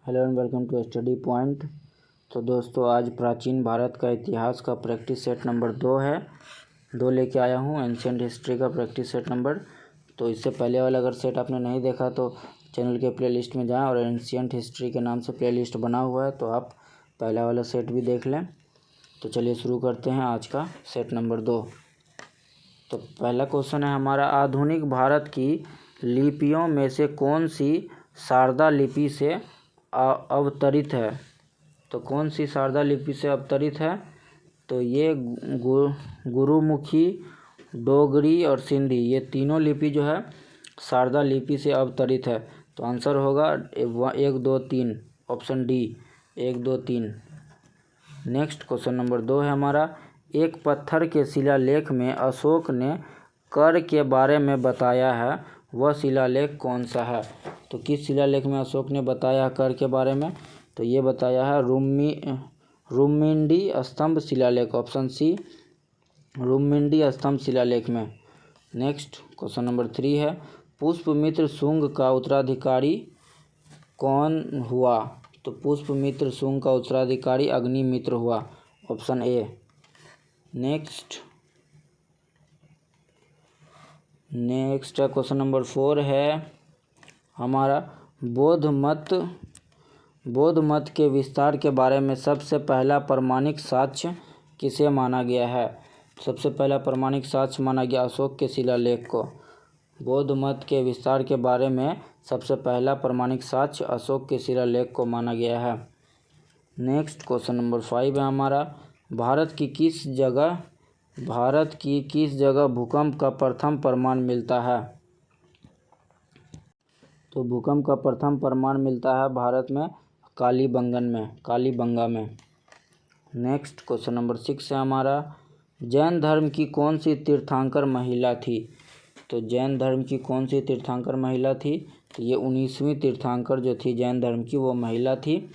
Hello and welcome to study point. तो दोस्तों आज प्राचीन भारत का इतिहास का प्रैक्टिस सेट नंबर 2 है। 2 लेके आया हूँ एंशिएंट हिस्ट्री का प्रैक्टिस सेट नंबर। तो इससे पहले वाला अगर सेट आपने नहीं देखा तो चैनल के प्लेलिस्ट में जाएं और एंशिएंट हिस्ट्री के नाम से प्लेलिस्ट बना हुआ है, तो आप पहला वाला सेट भी देख लें। तो चलिए शुरू करते हैं आज का सेट नंबर 2। तो पहला क्वेश्चन है हमारा, आधुनिक भारत की लिपियों में से कौन सी शारदा लिपि से अवतरित है? तो कौन सी शारदा लिपि से अवतरित है? तो ये गुरुमुखी, डोगरी और सिंधी, ये तीनों लिपि जो है शारदा लिपि से अवतरित है। तो आंसर होगा 1 2 3, option D 1 2 3। Next question number 2 है हमारा, एक पत्थर के शिलालेख में अशोक ने कर के बारे में बताया है, वह शिलालेख कौन सा है? तो किस शिलालेख में अशोक ने बताया कर के बारे में? तो ये बताया है रुम्मिंडी स्तंभ शिलालेख, ऑप्शन सी रुम्मिंडी स्तंभ शिलालेख में। नेक्स्ट क्वेश्चन नंबर 3 है, पुष्पमित्र शुंग का उत्तराधिकारी कौन हुआ? तो पुष्पमित्र शुंग का उत्तराधिकारी अग्निमित्र हुआ, option A. Next question number 4 है हमारा, बौद्ध मत के विस्तार के बारे में सबसे पहला प्रामाणिक साक्ष्य किसे माना गया है? सबसे पहला प्रामाणिक साक्ष्य माना गया अशोक के शिलालेख को। बौद्ध मत के विस्तार के बारे में सबसे पहला प्रामाणिक साक्ष्य अशोक के शिलालेख को माना गया है। नेक्स्ट क्वेश्चन नंबर 5 है हमारा, भारत की किस जगह भूकंप का प्रथम प्रमाण मिलता है? तो भूकंप का प्रथम प्रमाण मिलता है भारत में कालीबंगा में। नेक्स्ट क्वेश्चन नंबर 6 है हमारा, जैन धर्म की कौन सी तीर्थंकर महिला थी? तो जैन धर्म की कौन सी तीर्थंकर महिला थी? तो ये 19वीं तीर्थंकर जो थी जैन धर्म की, वो महिला थी,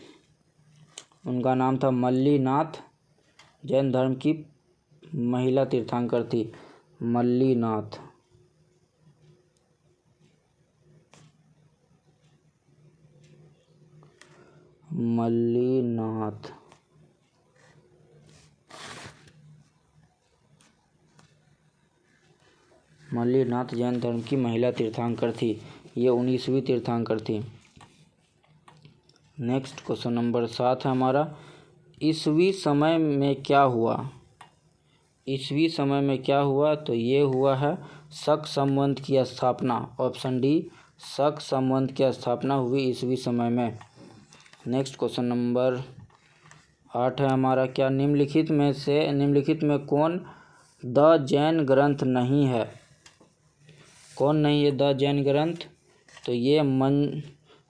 उनका नाम था मल्लीनाथ। जैन धर्म की महिला तीर्थंकर थी मल्लीनाथ। मल्लीनाथ जैन धर्म की महिला तीर्थंकर थी, ये 19वीं तीर्थंकर थी। नेक्स्ट क्वेश्चन नंबर 7 है हमारा, ईसवी समय में क्या हुआ? ईसवी समय में क्या हुआ? तो ये हुआ है शक संवत की स्थापना, ऑप्शन डी शक संवत की स्थापना हुई ईसवी समय में। नेक्स्ट क्वेश्चन नंबर 8 है हमारा, क्या निम्नलिखित में कौन द जैन ग्रंथ नहीं है? कौन नहीं है द जैन ग्रंथ? तो ये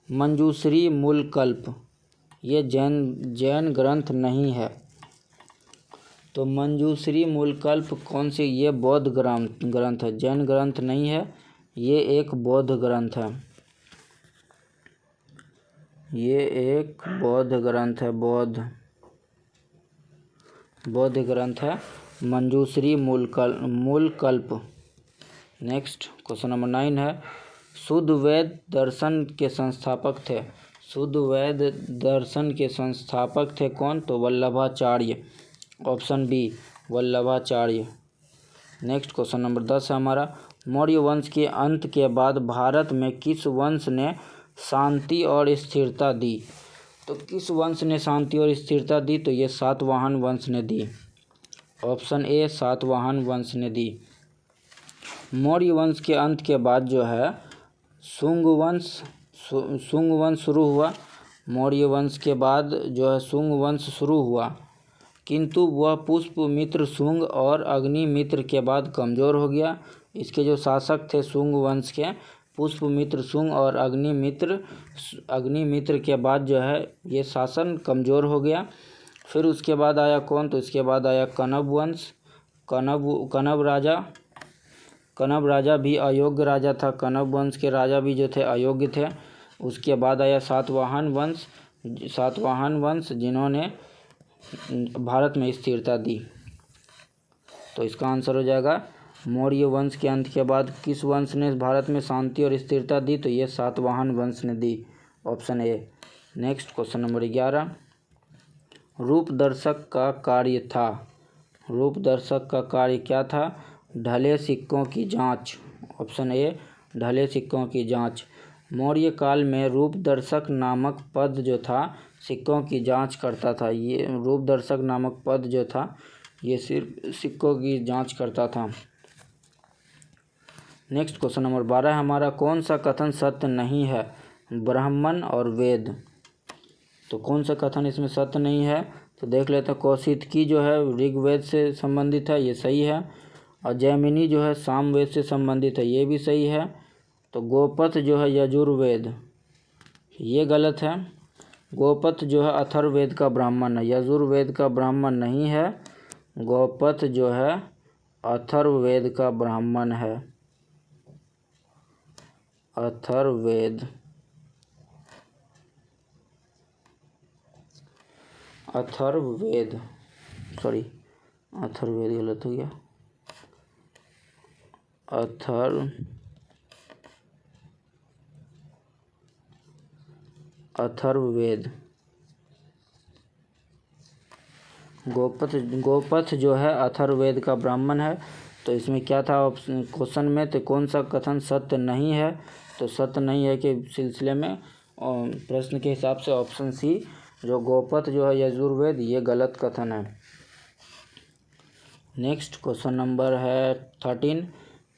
मंजूश्री मूलकल्प, ये जैन ग्रंथ नहीं है। तो मंजूश्री मूलकल्प कौन सी? ये बौद्ध ग्रंथ है, जैन ग्रंथ नहीं है, ये एक बौद्ध ग्रंथ है। ये एक बौद्ध ग्रंथ है, Manjushri Mulakalpa. Next question number 9 है, शुद्ध वैद्य दर्शन के संस्थापक थे कौन? तो Vallabhacharya, option B Vallabhacharya. Next question number 10 है हमारा, मौर्य वंश के अंत के बाद भारत में किस वंश ने शांति और स्थिरता दी? तो किस वंश ने शांति और स्थिरता दी? तो ये सातवाहन वंश ने दी, ऑप्शन ए सातवाहन वंश ने दी। मौर्य वंश के अंत के बाद जो है शुंग वंश शुरू हुआ। मौर्य वंश के बाद जो है शुंग वंश शुरू हुआ, किंतु वह पुष्पमित्र शुंग और अग्निमित्र के बाद कमज़ोर हो गया। इसके जो शासक थे शुंग वंश के, पुष्पमित्र शुंग और अग्निमित्र के बाद जो है ये शासन कमज़ोर हो गया। फिर उसके बाद आया कौन? तो इसके बाद आया कनब वंश। कनब राजा भी अयोग्य राजा था, कनब वंश के राजा भी जो थे अयोग्य थे। उसके बाद आया सातवाहन वंश जिन्होंने भारत में स्थिरता दी। तो इसका आंसर हो जाएगा मौर्य वंश के अंत के बाद किस वंश ने भारत में शांति और स्थिरता दी? तो ये सातवाहन वंश ने दी, option A. Next question number 11, रूपदर्शक का कार्य था। रूपदर्शक का कार्य क्या था? ढले सिक्कों की जांच। ऑप्शन ए ढले सिक्कों की जांच। मौर्य काल में रूपदर्शक नामक पद जो था सिक्कों की जांच करता था। ये रूपदर्शक नामक पद जो था ये सिर्फ सिक्कों की जांच करता था। नेक्स्ट क्वेश्चन नंबर 12 हमारा, कौन सा कथन सत्य नहीं है? ब्राह्मण और वेद। तो कौन सा कथन इसमें सत्य नहीं है? तो देख लेते हैं। कौशिकी जो है ऋग्वेद से संबंधित है, ये सही है। और जैमिनी जो है सामवेद से संबंधित है, ये भी सही है। तो गोपथ जो है यजुर्वेद, ये गलत है। गोपथ जो है अथर्ववेद का ब्राह्मण है, यजुर्वेद का ब्राह्मण नहीं है। गोपथ जो है अथर्ववेद का ब्राह्मण है। अथर्ववेद सॉरी अथर्ववेद गलत हो गया। अथर्ववेद। गोपथ जो है अथर्ववेद का ब्राह्मण है। तो इसमें क्या था ऑप्शन क्वेश्चन में? तो कौन सा कथन सत्य नहीं है? तो सत्य नहीं है के सिलसिले में प्रश्न के हिसाब से ऑप्शन सी जो गोपथ जो है यजुर्वेद, ये गलत कथन है। नेक्स्ट क्वेश्चन नंबर है 13,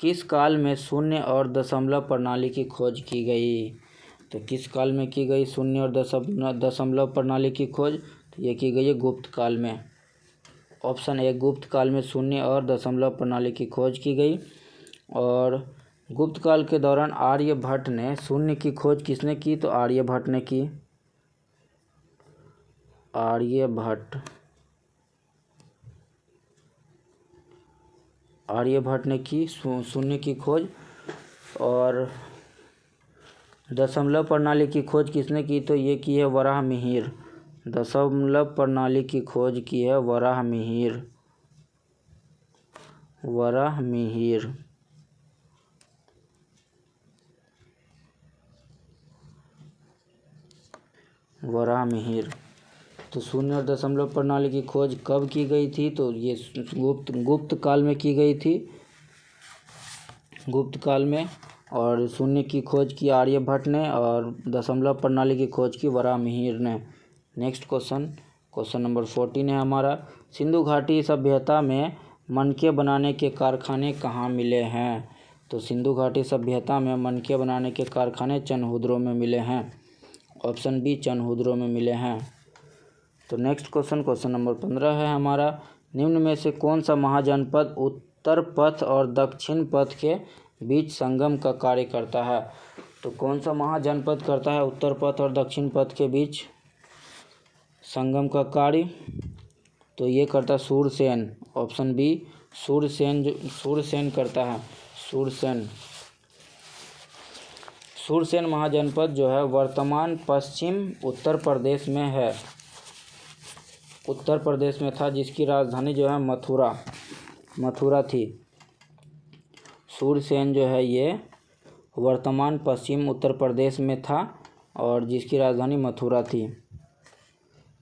किस काल में शून्य और दशमलव प्रणाली की खोज की गई? तो किस काल में की गई शून्य और दशमलव प्रणाली की खोज? तो ये की गई है गुप्त काल में। ऑप्शन ए गुप्त काल में शून्य और दशमलव प्रणाली की खोज की गई। और गुप्त काल के दौरान आर्यभट्ट ने शून्य की खोज किसने की? तो आर्यभट्ट ने की। आर्यभट्ट ने की शून्य की खोज। और दशमलव प्रणाली की खोज किसने की? तो ये की है वराहमिहिर। दशमलव प्रणाली की खोज की है वराहमिहिर। तो शून्य और दशमलव प्रणाली की खोज कब की गई थी? तो ये गुप्त काल में की गई थी, गुप्त काल में। और शून्य की खोज की आर्यभट्ट ने और दशमलव प्रणाली की खोज की वराहमिहिर ने। नेक्स्ट क्वेश्चन नंबर 14 है हमारा, सिंधु घाटी सभ्यता में मनके बनाने के कारखाने कहाँ मिले हैं? तो सिंधु घाटी सभ्यता में मनके बनाने के कारखाने चनहुद्रों में मिले हैं। ऑप्शन बी चनहुद्रों में मिले हैं। तो नेक्स्ट क्वेश्चन नंबर 15 है हमारा, निम्न में से कौन सा महाजनपद उत्तर पथ और दक्षिण पथ के बीच संगम का कार्य करता है? तो कौन सा महाजनपद करता है उत्तर पथ और दक्षिण पथ के बीच संगम का कार्य? तो ये करता है सूरसेन। ऑप्शन बी सूरसेन करता है। सूरसेन महाजनपद जो है वर्तमान पश्चिम उत्तर प्रदेश में है। उत्तर प्रदेश में था, जिसकी राजधानी जो है मथुरा थी। सूरसेन जो है ये वर्तमान पश्चिम उत्तर प्रदेश में था और जिसकी राजधानी मथुरा थी।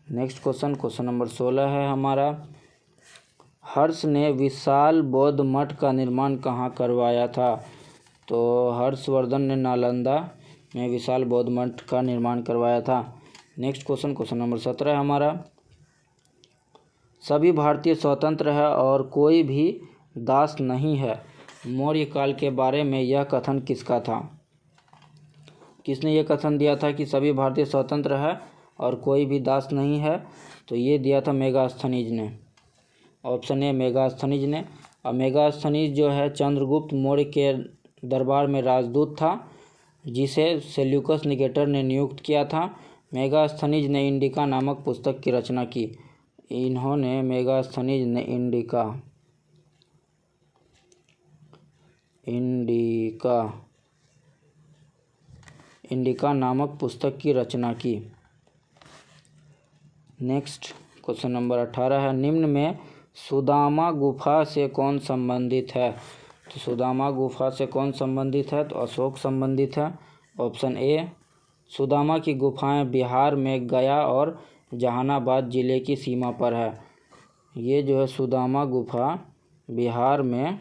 नेक्स्ट क्वेश्चन नंबर 16 है हमारा, हर्ष ने विशाल बौद्ध मठ का निर्माण कहाँ करवाया था? तो हर्षवर्धन ने नालंदा में विशाल बौद्ध मठ का निर्माण करवाया था। नेक्स्ट क्वेश्चन नंबर 17 है हमारा, सभी भारतीय स्वतंत्र है और कोई भी दास नहीं है। मौर्य काल के बारे में यह कथन किसका था? किसने यह कथन दिया था कि सभी भारतीय स्वतंत्र है और कोई भी दास नहीं है? तो ये दिया था मेगास्थनीज ने। ऑप्शन ए मेगास्थनीज ने। और मेगास्थनीज जो है चंद्रगुप्त मौर्य के दरबार में राजदूत था, जिसे सेल्यूकस निकेटर ने नियुक्त किया था। मेगास्थनीज ने इंडिका नामक पुस्तक की रचना की। मेगास्थनीज ने इंडिका नामक पुस्तक की रचना की। नेक्स्ट क्वेश्चन नंबर 18 है, निम्न में सुदामा गुफा से कौन संबंधित है? तो सुदामा गुफा से कौन संबंधित है? तो अशोक संबंधित है। ऑप्शन ए सुदामा की गुफाएं बिहार में गया और जहानाबाद जिले की सीमा पर है। ये जो है सुदामा गुफा बिहार में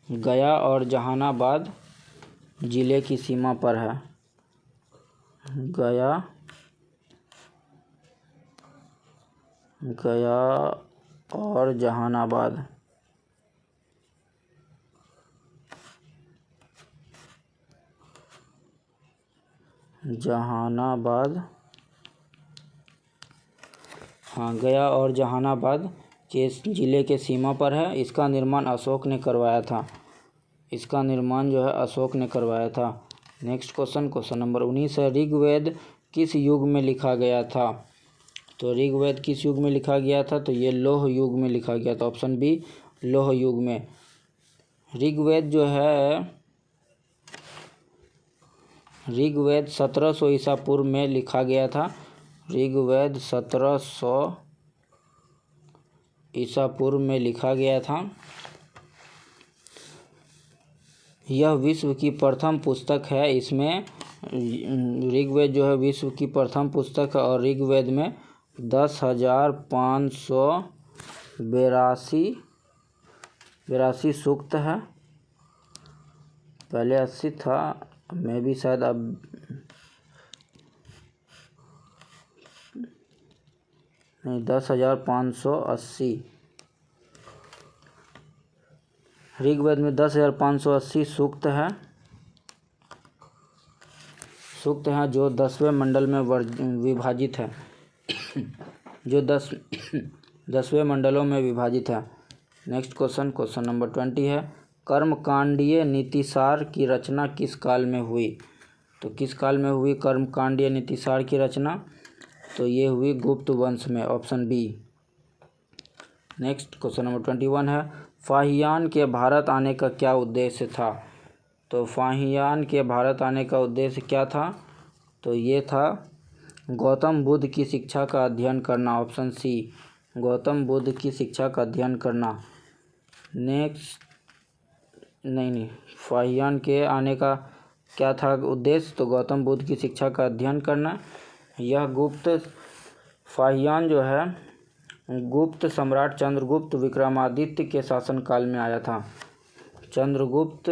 गया और जहानाबाद जिले की सीमा पर है। गया और जहानाबाद गया और जहानाबाद के ज़िले के सीमा पर है। इसका निर्माण अशोक ने करवाया था। इसका निर्माण जो है अशोक ने करवाया था। नेक्स्ट क्वेश्चन नंबर 19 है, ऋग्वेद किस युग में लिखा गया था? तो ऋग्वेद किस युग में लिखा गया था? तो ये लौह युग में लिखा गया था। ऑप्शन बी लौह युग में। ऋग्वेद जो है 1700 ईसा पूर्व में लिखा गया था। ऋग्वेद 1700 ईसा पूर्व में लिखा गया था। यह विश्व की प्रथम पुस्तक है। इसमें ऋग्वेद जो है विश्व की प्रथम पुस्तक है और ऋग्वेद में 10,582 सूक्त है। पहले 80 था, मैं भी शायद अब नहीं 10,580। ऋग्वेद में 10,580 सूक्त हैं जो 10वें मंडल में विभाजित है। जो 10वें मंडलों में विभाजित है। नेक्स्ट क्वेश्चन नंबर 20 है, कर्मकांडीय नीतिसार की रचना किस काल में हुई? तो किस काल में हुई कर्मकांडीय नीतिसार की रचना? तो ये हुई गुप्त वंश में। Option B. Next question number 21 है, फाहियान के भारत आने का क्या उद्देश्य था? तो फाहियान के भारत आने का उद्देश्य क्या था? तो ये था गौतम बुद्ध की शिक्षा का अध्ययन करना। ऑप्शन सी गौतम बुद्ध की शिक्षा का अध्ययन करना। नेक्स्ट नहीं फाहियान के आने का क्या था उद्देश्य? तो गौतम बुद्ध की शिक्षा का अध्ययन करना। यह फाहियान जो है गुप्त सम्राट चंद्रगुप्त विक्रमादित्य के शासनकाल में आया था। चंद्रगुप्त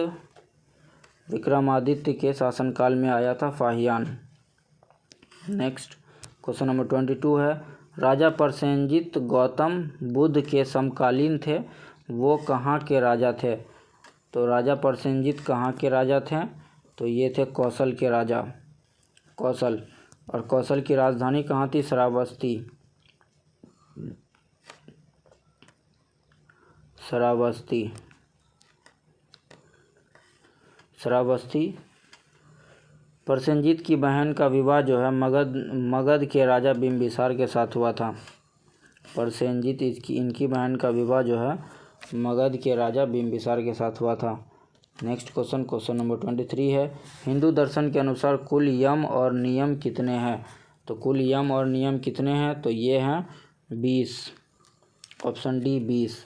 विक्रमादित्य के शासनकाल में आया था फाहियान। नेक्स्ट क्वेश्चन नंबर 22 है, राजा प्रसेनजीत गौतम बुद्ध के समकालीन थे, वो कहाँ के राजा थे? तो राजा प्रसेनजीत कहाँ के राजा थे? तो ये थे कौशल के राजा। कौशल, और कौशल की राजधानी कहाँ थी? श्रावस्ती। प्रसेनजीत की बहन का विवाह जो है मगध के राजा बिंबिसार के साथ हुआ था। प्रसेनजीत इनकी बहन का विवाह जो है मगध के राजा बिंबिसार के साथ हुआ था। नेक्स्ट क्वेश्चन नंबर 23 है, हिंदू दर्शन के अनुसार कुल यम और नियम कितने हैं? तो कुल यम और नियम कितने हैं? तो ये हैं 20। Option D 20।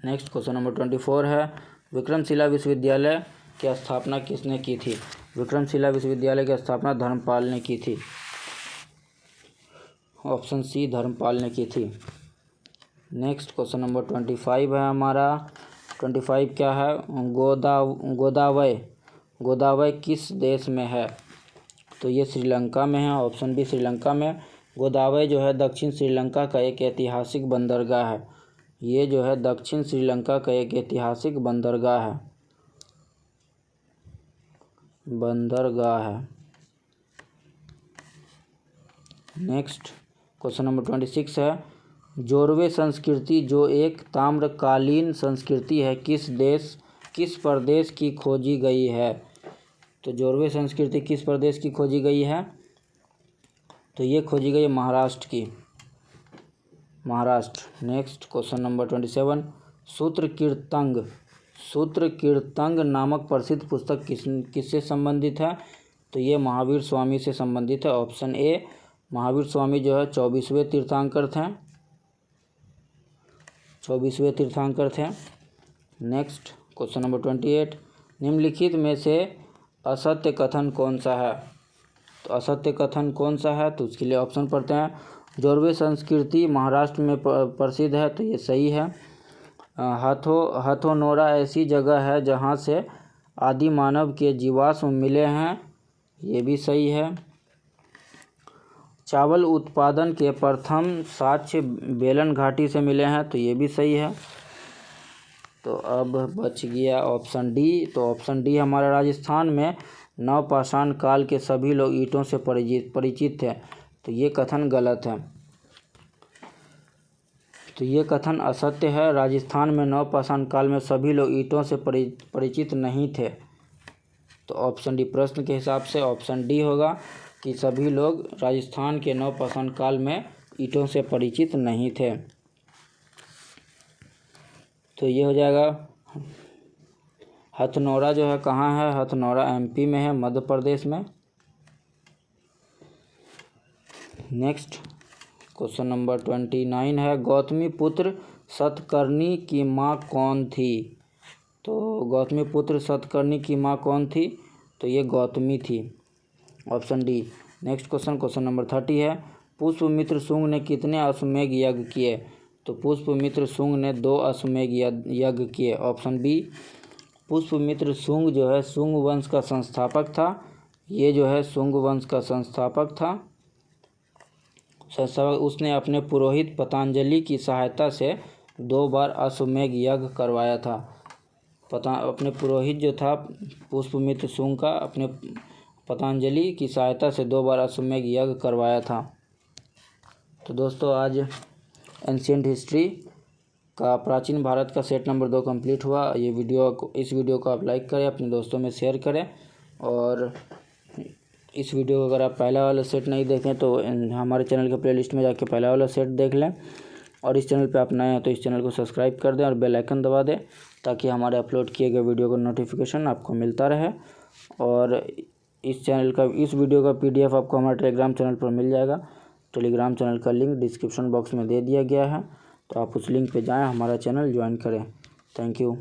Next question number 24 है, विक्रमशिला विश्वविद्यालय की स्थापना किसने की थी? विक्रमशिला विश्वविद्यालय की स्थापना धर्मपाल ने की थी। ऑप्शन सी धर्मपाल ने की थी। नेक्स्ट क्वेश्चन नंबर 25 है हमारा। 25 क्या है? गोदावरी किस देश में है? तो ये श्रीलंका में है। ऑप्शन बी श्रीलंका में। गोदावरी जो है दक्षिण श्रीलंका का एक ऐतिहासिक बंदरगाह है। ये जो है दक्षिण श्रीलंका का एक ऐतिहासिक बंदरगाह है। नेक्स्ट क्वेश्चन नंबर 26 है, जोरवे संस्कृति जो एक ताम्रकालीन संस्कृति है किस प्रदेश की खोजी गई है? तो जोरवे संस्कृति किस प्रदेश की खोजी गई है? तो ये खोजी गई महाराष्ट्र की। नेक्स्ट क्वेश्चन नंबर 27, सूत्रकीर्तंग नामक प्रसिद्ध पुस्तक किससे संबंधित है? तो ये महावीर स्वामी से संबंधित है। ऑप्शन ए महावीर स्वामी जो है 24वें तीर्थंकर थे। नेक्स्ट क्वेश्चन नंबर 28, निम्नलिखित में से असत्य कथन कौन सा है। तो असत्य कथन कौन सा है, तो उसके लिए ऑप्शन पढ़ते हैं। जोरवे संस्कृति महाराष्ट्र में प्रसिद्ध है, तो ये सही है। हथोनोरा ऐसी जगह है जहाँ से आदि मानव के जीवाश्म मिले हैं, ये भी सही है। चावल उत्पादन के प्रथम साक्ष्य बेलन घाटी से मिले हैं, तो ये भी सही है। तो अब बच गया ऑप्शन डी। तो ऑप्शन डी हमारा राजस्थान में नवपाषाण काल के सभी लोग ईंटों से परिचित थे, तो ये कथन गलत है। तो ये कथन असत्य है। राजस्थान में नवपाषाण काल में सभी लोग ईंटों से परिचित नहीं थे। तो ऑप्शन डी, प्रश्न के हिसाब से ऑप्शन डी होगा कि सभी लोग राजस्थान के नवपाषाण काल में ईंटों से परिचित नहीं थे। तो ये हो जाएगा। हथनोरा जो है कहाँ है, हथनोरा एमपी में है, मध्य प्रदेश में। नेक्स्ट क्वेश्चन नंबर 29 है, गौतमी पुत्र सतकर्णी की माँ कौन थी। तो गौतमी पुत्र सतकर्णी की माँ कौन थी, तो ये गौतमी थी, option D. Next question number 30 है, पुष्पमित्र शुंग ने कितने अश्वमेध यज्ञ किए। तो पुष्पमित्र शुंग ने 2 अश्वमेध यज्ञ किए, ऑप्शन बी। पुष्पमित्र शुंग जो है शुंग वंश का संस्थापक था, ये जो है शुंग वंश का संस्थापक था। उसने अपने पुरोहित पतंजलि की सहायता से 2 बार अश्वमेध यज्ञ करवाया था। अपने पुरोहित जो था पुष्पमित्र शुंग का अपने पतंजलि की सहायता से 2 बार अश्वमेध यज्ञ करवाया था। तो दोस्तों आज एंशिएंट हिस्ट्री का प्राचीन भारत का सेट नंबर 2 कंप्लीट हुआ। इस वीडियो को आप लाइक करें, अपने दोस्तों में शेयर करें, और इस वीडियो को अगर आप पहला वाला सेट नहीं देखें तो हमारे चैनल के प्लेलिस्ट में जाके पहला वाला सेट देख लें, और इस चैनल पे आप नए हैं तो इस चैनल को सब्सक्राइब कर दें और बेल आइकन दबा दें, ताकि हमारे अपलोड किए गए वीडियो का नोटिफिकेशन आपको मिलता रहे। और इस वीडियो का PDF आपको हमारे टेलीग्राम चैनल पर मिल जाएगा। टेलीग्राम चैनल का लिंक डिस्क्रिप्शन बॉक्स में दे दिया गया है, तो आप उस लिंक पे जाएं, हमारा चैनल ज्वाइन करें। Thank you.